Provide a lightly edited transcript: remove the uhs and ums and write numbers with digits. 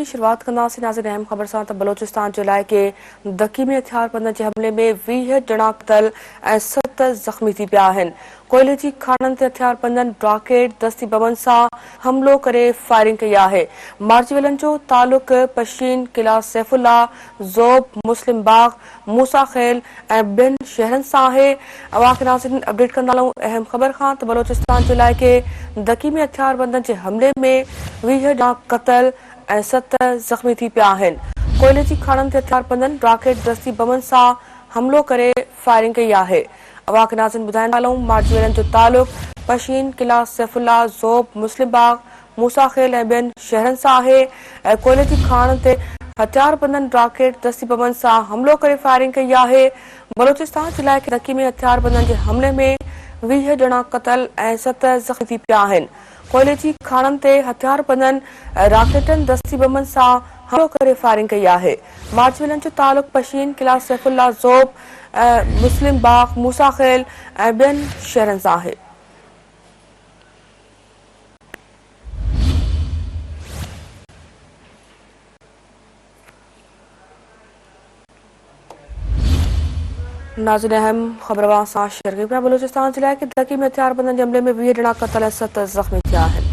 शुरुआत कंदासीं नाज़रीन अहम ख़बर सां त बलोचिस्तान जे इलाइक़े दकी में हथियारबंदनि जे हमले में 20 ॼणा क़तल ऐं 7 ज़ख़्मी थी पिया आहिनि। कोयले जी खाननि ते हथियारबंदनि रॉकेट दस्ती बमनि सां हमलो करे फायरिंग कई आहे। मार्चवेलनि जो तालुक पशीन किला सैफुल्ला ज़ोब मुस्लिम बाग मूसा खेल ऐं ॿियनि शहरनि सां आहे। अवां नाज़रीन अपडेट कंदा हलूं अहम ख़बर खां त बलोचिस्तान जे इलाइक़े दकी में हथियारबंदनि जे हमले में 20 ॼणा क़तल ऐं 7 ज़ख़्मी थी पिया आहिनि। कोयले जी खाननि ते हथियारबंदनि रॉकेट दस्ती बमनि सां हमलो करे फायरिंग कई आहे। अवां नाज़रीन ॿुधाईंदा हलूं मार्चवेलनि जो तालुक पशीन किला सैफुल्ला ज़ोब मुस्लिम बाग मूसा खेल ऐं ॿियनि शहरनि सां आहे। कोयले जी खाननि ते हथियारबंदनि रॉकेट दस्ती बमनि सां हमलो करे फायरिंग कई आहे। बलोचिस्तान जे इलाइक़े दकी में हथियारबंदनि जे हमले में 20 ॼणा क़तल ऐं 7 ज़ख़्मी थी पिया आहिनि। कोयले जी खाननि ते हथियारबंदनि रॉकेटनि दस्ती बमनि सां हमलो करे फायरिंग कई आहे। मार्चवेलनि जो तालुक पशीन किला सैफुल्ला ज़ोब मुस्लिम बाग मूसा खेल ऐं ॿियनि शहरनि सां आहे। नाज़रीन अहम ख़बर सां शेयर कई पिया। बलोचिस्तान जे इलाइक़े दकी में हथियारबंदनि जे हमले में 20 ॼणा क़तल ऐं 7 ज़ख़्मी थिया आहिनि।